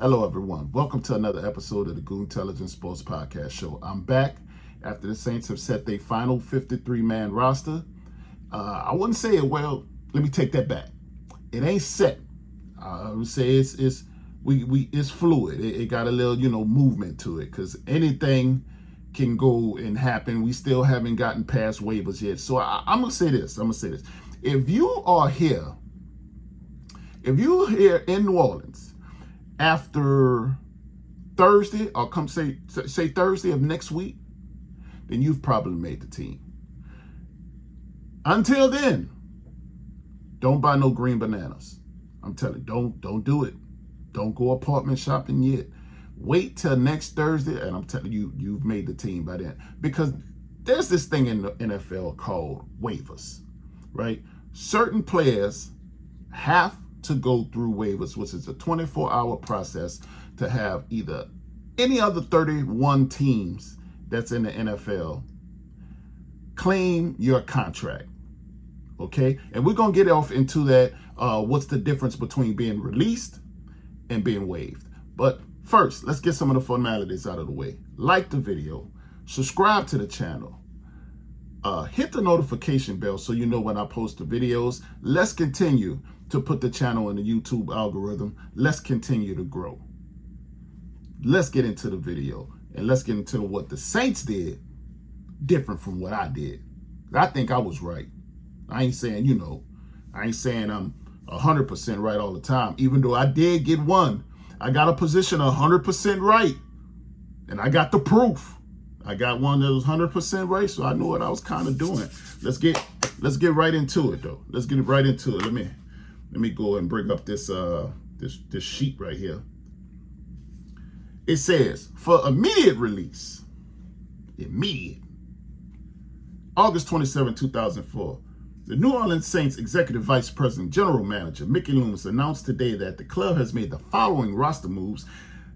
Hello, everyone. Welcome to another episode of the Goon Intelligence Sports Podcast Show. I'm back after the Saints have set their final 53-man roster. I wouldn't say it well. Let me take that back. It ain't set. I would say it's fluid. It got a little movement to it because anything can go and happen. We still haven't gotten past waivers yet. So I'm gonna say this. If you're here in New Orleans after Thursday, or come say Thursday of next week, then you've probably made the team. Until then, don't buy no green bananas. I'm telling you, don't do it. Don't go apartment shopping yet. Wait till next Thursday, and I'm telling you, you've made the team by then. Because there's this thing in the NFL called waivers, right? Certain players have to go through waivers, which is a 24-hour process to have either any other 31 teams that's in the NFL claim your contract, okay? And we're going to get off into that, what's the difference between being released and being waived. But first, let's get some of the formalities out of the way. Like the video, subscribe to the channel, hit the notification bell so you know when I post the videos. Let's continue to put the channel in the YouTube algorithm. Let's continue to grow. Let's get into the video and let's get into what the Saints did different from what I did. I think I was right. I ain't saying, I'm 100% right all the time, even though I did get one. I got a position 100% right, and I got the proof. I got one that was 100% right, so I knew what I was kind of doing. Let's get right into it, though. Let's get right into it. Let me go and bring up this this sheet right here. It says, for immediate release, August 27, 2004, the New Orleans Saints Executive Vice President General Manager Mickey Loomis announced today that the club has made the following roster moves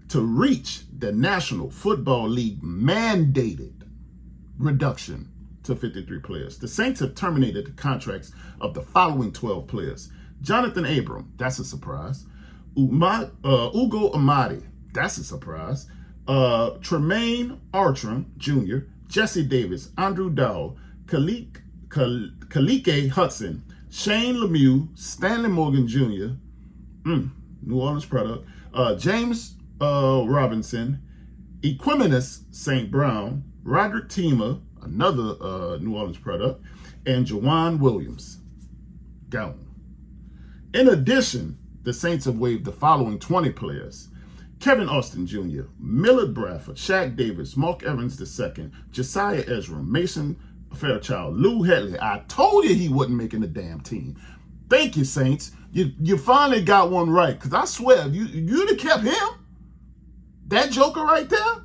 to reach the National Football League mandated reduction to 53 players. The Saints have terminated the contracts of the following 12 players. Jonathan Abram, that's a surprise. Ugo Amadi, that's a surprise. Tremaine Artron Jr., Jesse Davis, Andrew Dowell, Kalike Hudson, Shane Lemieux, Stanley Morgan Jr., New Orleans product, James Robinson, Equanimous St. Brown, Roderick Tima, another New Orleans product, and Jawan Williams. Gone. In addition, the Saints have waived the following 20 players: Kevin Austin Jr., Millard Bradford, Shaq Davis, Mark Evans II, Josiah Ezra, Mason Fairchild, Lou Hedley. I told you he wasn't making the damn team. Thank you, Saints. You finally got one right, because I swear, you'd have kept him, that joker right there.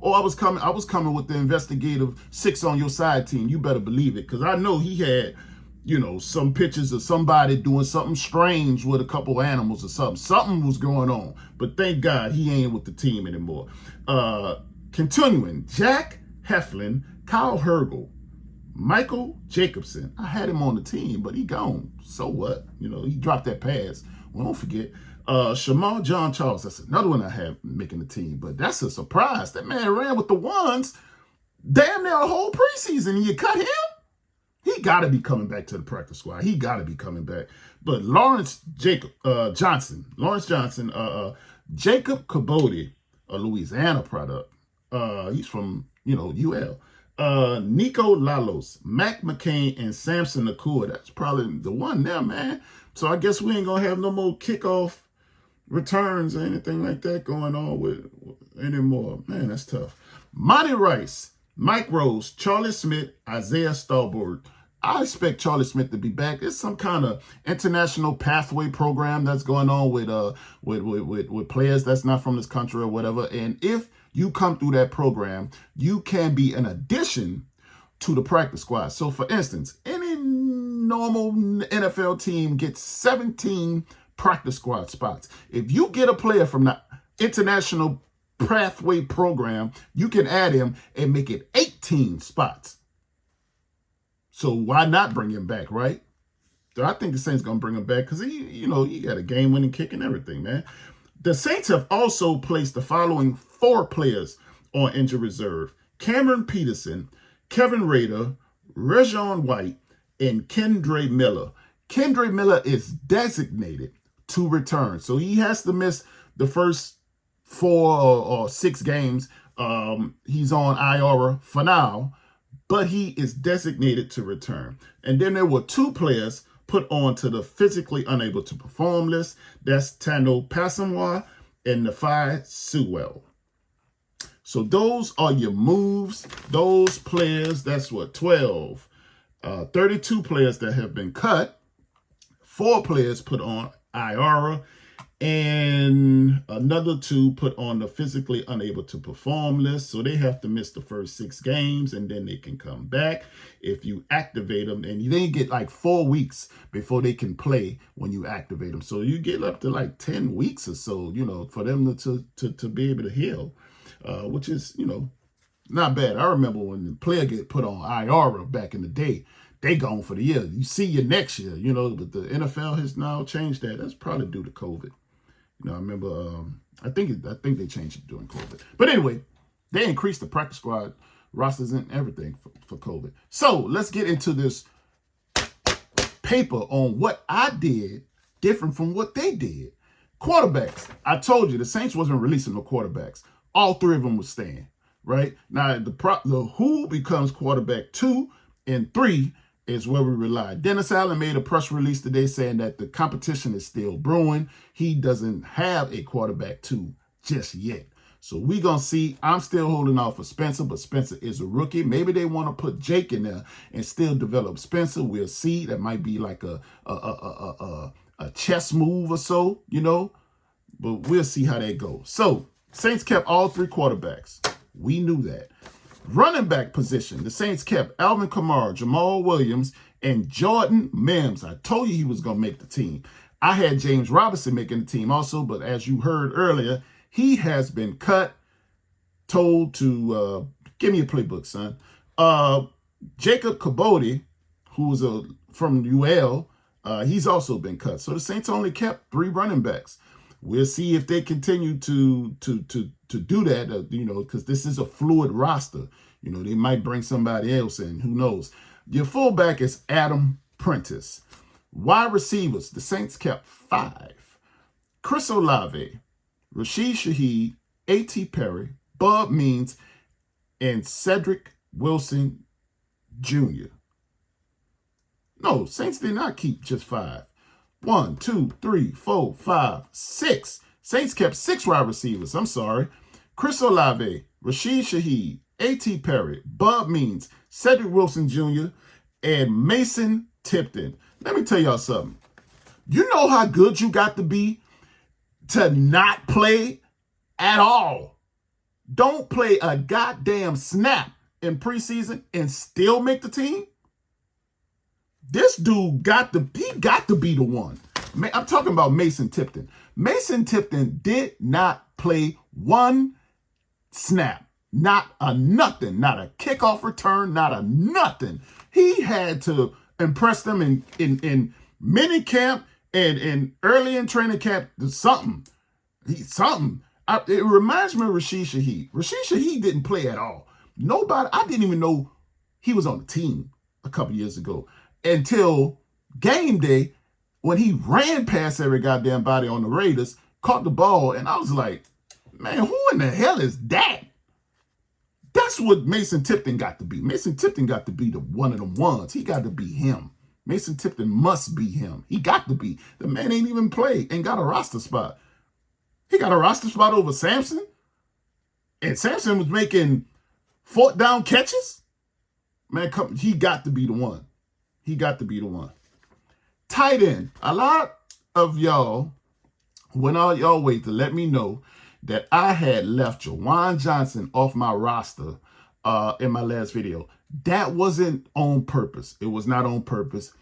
Oh, I was coming with the investigative 6 on your side team. You better believe it, because I know he had, some pictures of somebody doing something strange with a couple animals or something. Something was going on. But thank God he ain't with the team anymore. Continuing, Jack Heflin, Kyle Hergel, Michael Jacobson. I had him on the team, but he gone. So what? He dropped that pass. Well, don't forget. Shamar John Charles. That's another one I had making the team. But that's a surprise. That man ran with the ones damn near a whole preseason, and you cut him? He got to be coming back to the practice squad. He got to be coming back. But Lawrence Johnson, Jacob Cabody, a Louisiana product. He's from, UL. Nico Lalos, Mac McCain, and Samson Nakua. That's probably the one there, man. So I guess we ain't going to have no more kickoff returns or anything like that going on with anymore. Man, that's tough. Monty Rice, Mike Rose, Charlie Smith, Isaiah Stallborg. I expect Charlie Smith to be back. It's some kind of international pathway program that's going on with players that's not from this country or whatever. And if you come through that program, you can be an addition to the practice squad. So, for instance, any normal NFL team gets 17 practice squad spots. If you get a player from the international pathway program, you can add him and make it 18 spots. So why not bring him back, right? So I think the Saints going to bring him back because he got a game-winning kick and everything, man. The Saints have also placed the following 4 players on injured reserve: Cameron Peterson, Kevin Rader, Rajon White, and Kendre Miller. Kendre Miller is designated to return, so he has to miss the first 4 or 6 games. He's on IR for now, but he is designated to return. And then there were 2 players put onto the physically unable to perform list. That's Tano Passamwa and Nafai Sewell. So those are your moves. Those players, that's what, 12. 32 players that have been cut. 4 players put on IR, and another 2 put on the physically unable to perform list. So they have to miss the first 6 games, and then they can come back if you activate them. And they get like 4 weeks before they can play when you activate them. So you get up to like 10 weeks or so, for them to be able to heal, which is, not bad. I remember when the player get put on IR back in the day, they gone for the year. You see you next year, but the NFL has now changed that. That's probably due to COVID. I remember, I think they changed it during COVID. But anyway, they increased the practice squad rosters and everything for COVID. So let's get into this paper on what I did different from what they did. Quarterbacks. I told you the Saints wasn't releasing no quarterbacks. All 3 of them were staying, right? Now, the who becomes quarterback 2 and 3 is where we rely. Dennis Allen made a press release today saying that the competition is still brewing. He doesn't have a quarterback 2 just yet. So we're going to see. I'm still holding out for Spencer, but Spencer is a rookie. Maybe they want to put Jake in there and still develop Spencer. We'll see. That might be like a chess move or so, but we'll see how that goes. So Saints kept all 3 quarterbacks. We knew that. Running back position, the Saints kept Alvin Kamara, Jamal Williams, and Jordan Mims. I told you he was going to make the team. I had James Robinson making the team also, but as you heard earlier, he has been cut, told to, give me a playbook, son. Jacob Kabodi, who's from UL, he's also been cut. So the Saints only kept 3 running backs. We'll see if they continue to do that, because this is a fluid roster. They might bring somebody else in. Who knows? Your fullback is Adam Prentice. Wide receivers, the Saints kept 5. Chris Olave, Rashid Shaheed, A.T. Perry, Bub Means, and Cedric Wilson Jr. No, Saints did not keep just 5. 1, 2, 3, 4, 5, 6. Saints kept 6 wide receivers. I'm sorry. Chris Olave, Rashid Shaheed, A.T. Perry, Bub Means, Cedric Wilson Jr., and Mason Tipton. Let me tell y'all something. You know how good you got to be to not play at all? Don't play a goddamn snap in preseason and still make the team? This dude got to be the one. I'm talking about Mason Tipton. Mason Tipton did not play 1 snap. Not a nothing. Not a kickoff return. Not a nothing. He had to impress them in mini camp and early in training camp. Something. It reminds me of Rashid Shaheed. Rashid Shaheed didn't play at all. I didn't even know he was on the team a couple years ago. Until game day, when he ran past every goddamn body on the Raiders, caught the ball, and I was like, man, who in the hell is that? That's what Mason Tipton got to be. Mason Tipton got to be one of them ones. He got to be him. Mason Tipton must be him. He got to be. The man ain't even played and got a roster spot. He got a roster spot over Sampson, and Sampson was making 4th down catches. Man, he got to be the one. He got to be the one. Tight end. A lot of y'all went all y'all way to let me know that I had left Juwan Johnson off my roster in my last video. That wasn't on purpose. It was not on purpose.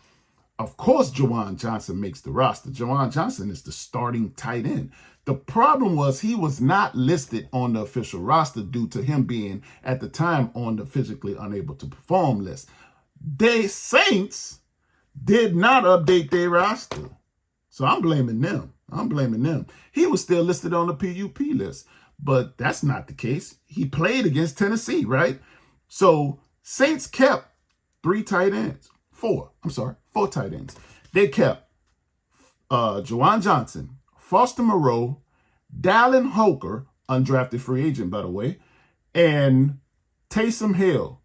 Of course, Juwan Johnson makes the roster. Juwan Johnson is the starting tight end. The problem was he was not listed on the official roster due to him being, at the time, on the physically unable to perform list. The Saints did not update their roster. So I'm blaming them. I'm blaming them. He was still listed on the PUP list, but that's not the case. He played against Tennessee, right? So Saints kept four tight ends. They kept Juwan Johnson, Foster Moreau, Dallin Holker, undrafted free agent, by the way, and Taysom Hill.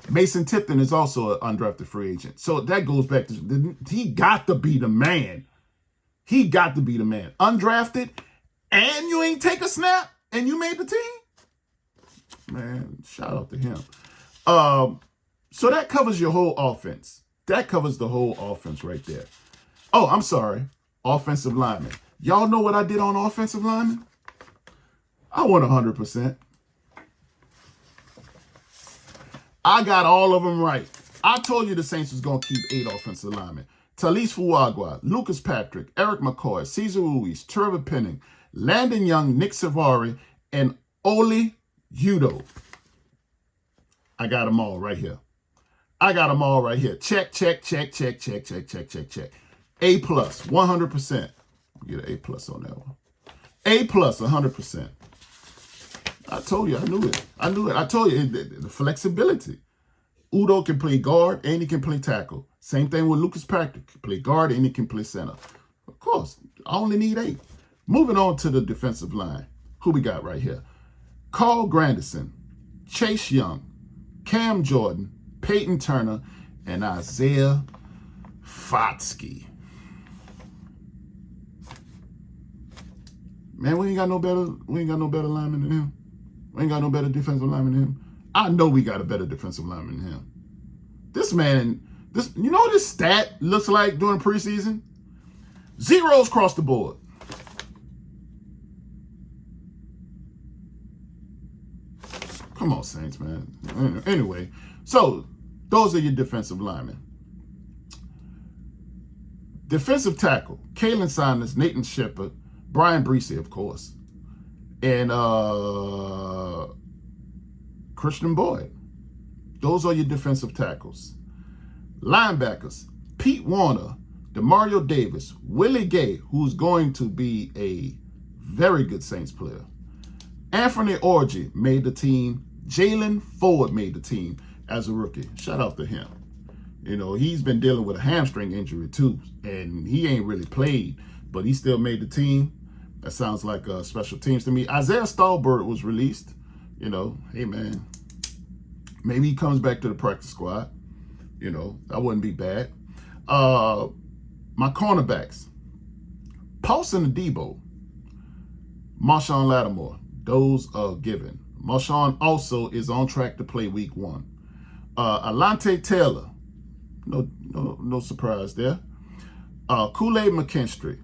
Mason Tipton is also an undrafted free agent. So that goes back to, he got to be the man. He got to be the man. Undrafted, and you ain't take a snap, and you made the team? Man, shout out to him. So that covers your whole offense. That covers the whole offense right there. Oh, I'm sorry. Offensive lineman. Y'all know what I did on offensive lineman? I won 100%. I got all of them right. I told you the Saints was going to keep 8 offensive linemen. Talise Fuagua, Lucas Patrick, Eric McCoy, Cesar Ruiz, Trevor Penning, Landon Young, Nick Savari, and Oli Udoh. I got them all right here. Check, check, check, check, check, check, check, check, check. A+, 100%. Get an A+ on that one. A+, 100%. I told you, I knew it. I told you, the flexibility. Udoh can play guard and he can play tackle. Same thing with Lucas Patrick. He can play guard and he can play center. Of course, I only need 8. Moving on to the defensive line. Who we got right here? Carl Granderson, Chase Young, Cam Jordan, Peyton Turner, and Isaiah Foskey. Man, we ain't got no better lineman than him. We ain't got no better defensive lineman than him. I know we got a better defensive lineman than him. This man, you know what this stat looks like during preseason? Zeros across the board. Come on, Saints, man. Anyway, so those are your defensive linemen. Defensive tackle, Kalen Saunders, Nathan Shepard, Brian Bresee, of course, and Christian Boyd. Those are your defensive tackles. Linebackers, Pete Warner, Demario Davis, Willie Gay, who's going to be a very good Saints player. Anthony Orji made the team. Jalen Ford made the team as a rookie. Shout out to him. You know, he's been dealing with a hamstring injury too, and he ain't really played, but he still made the team. That sounds like special teams to me. Isaiah Stallbird was released. You know, hey, man, maybe he comes back to the practice squad. You know, that wouldn't be bad. My cornerbacks, Paulson Adebo, Marshawn Lattimore, those are given. Marshawn also is on track to play week 1. Alante Taylor, no surprise there. Kool-Aid McKinstry,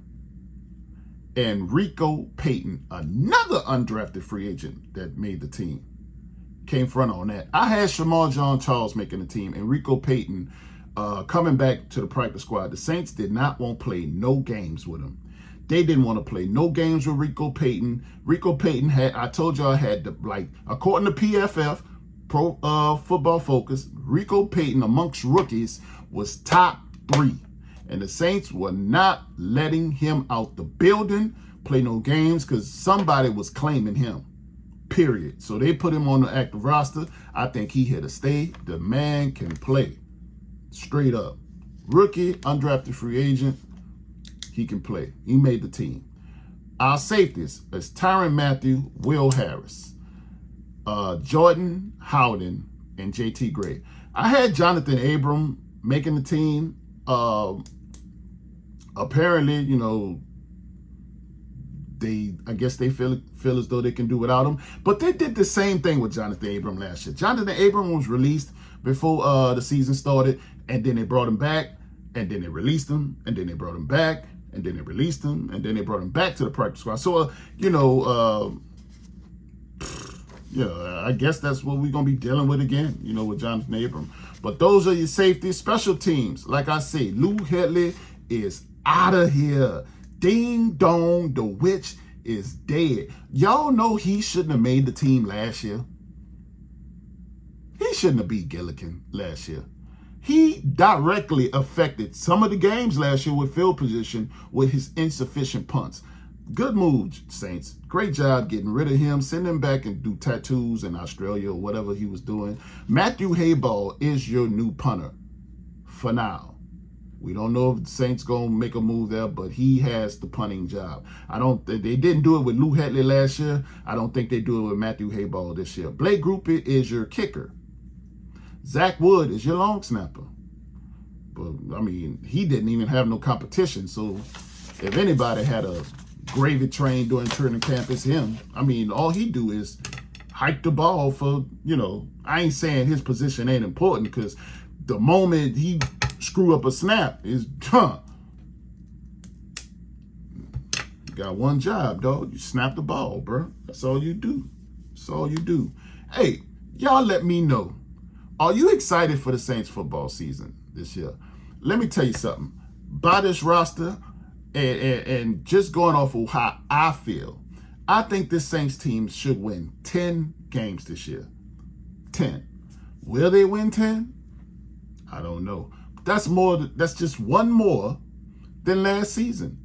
and Rico Payton, another undrafted free agent that made the team. Came front on that. I had Shamar John Charles making the team and Rico Payton coming back to the practice squad. The Saints did not want to play no games with him. They didn't want to play no games with Rico Payton. Rico Payton had, I told y'all, according to PFF, Pro Football Focus, Rico Payton amongst rookies was top 3. And the Saints were not letting him out the building, play no games, because somebody was claiming him, period. So they put him on the active roster. I think he here to stay. The man can play. Straight up. Rookie, undrafted free agent. He can play. He made the team. Our safeties is Tyrann Mathieu, Will Harris, Jordan Howden, and JT Gray. I had Jonathan Abram making the team. Apparently, you know, I guess they feel as though they can do without him. But they did the same thing with Jonathan Abram last year. Jonathan Abram was released before the season started, and then they brought him back, and then they released him, and then they brought him back, and then they released him, and then they brought him back to the practice squad. So, I guess that's what we're going to be dealing with again, you know, with Jonathan Abram. But those are your safeties. Special teams, like I say, Lou Hedley is out of here. Ding dong, the witch is dead. Y'all know he shouldn't have made the team last year. He shouldn't have beat Gillikin last year. He directly affected some of the games last year with field position with his insufficient punts. Good move, Saints. Great job getting rid of him. Send him back and do tattoos in Australia or whatever he was doing. Matthew Hayball is your new punter for now. We don't know if the Saints going to make a move there, but he has the punting job. They didn't do it with Lou Hetley last year. I don't think they do it with Matthew Hayball this year. Blake Grupe is your kicker. Zach Wood is your long snapper. But, I mean, he didn't even have no competition. So, if anybody had a gravy train during training camp, it's him. I mean, all he do is hike the ball for, I ain't saying his position ain't important because the moment he screw up a snap is, you got one job, dog. You snap the ball, bro. That's all you do. That's all you do. Hey, y'all let me know. Are you excited for the Saints football season this year? Let me tell you something. By this roster, and just going off of how I feel, I think this Saints team should win 10 games this year. 10. Will they win 10? I don't know. That's just one more than last season.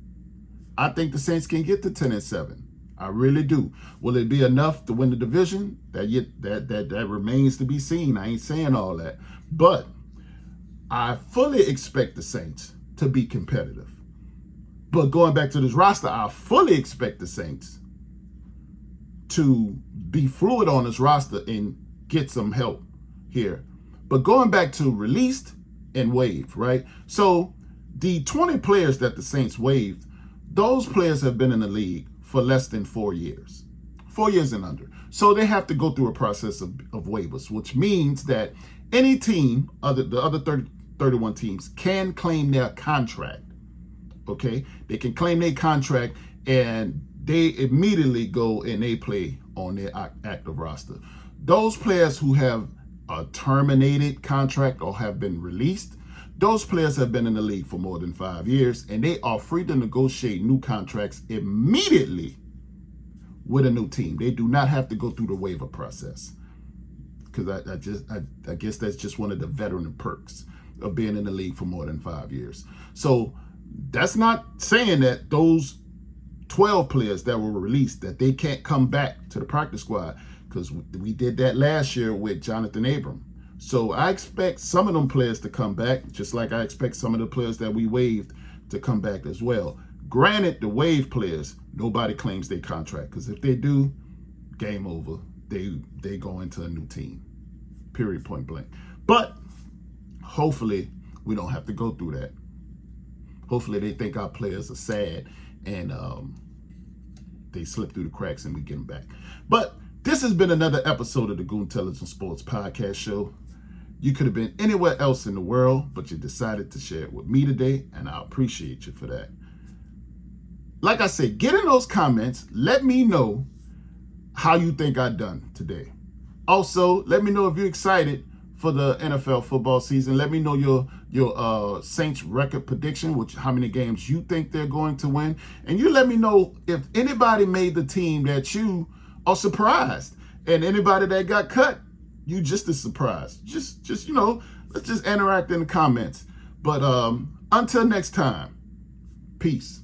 I think the Saints can get to 10-7. I really do. Will it be enough to win the division? That remains to be seen. I ain't saying all that. But I fully expect the Saints to be competitive. But going back to this roster, I fully expect the Saints to be fluid on this roster and get some help here. But going back to released and waived, right? So the 20 players that the Saints waived, those players have been in the league for less than 4 years. 4 years and under. So they have to go through a process of waivers, which means that any team, the other 31 teams, can claim their contract. Okay? They can claim their contract and they immediately go and they play on their active roster. Those players who have a terminated contract or have been released, those players have been in the league for more than 5 years and they are free to negotiate new contracts immediately with a new team. They do not have to go through the waiver process, because I guess that's just one of the veteran perks of being in the league for more than 5 years. So that's not saying that those 12 players that were released, that they can't come back to the practice squad, because we did that last year with Jonathan Abram. So I expect some of them players to come back, just like I expect some of the players that we waived to come back as well. Granted, the waived players, nobody claims their contract, because if they do, game over. They go into a new team. Period, point blank. But hopefully we don't have to go through that. Hopefully they think our players are sad and they slip through the cracks and we get them back. But this has been another episode of the Goontelligence Sports Podcast Show. You could have been anywhere else in the world, but you decided to share it with me today, and I appreciate you for that. Like I said, get in those comments. Let me know how you think I done today. Also, let me know if you're excited for the NFL football season. Let me know your Saints record prediction, how many games you think they're going to win. And you let me know if anybody made the team that you are surprised, and anybody that got cut, you just as surprised. Just let's just interact in the comments. But until next time, peace.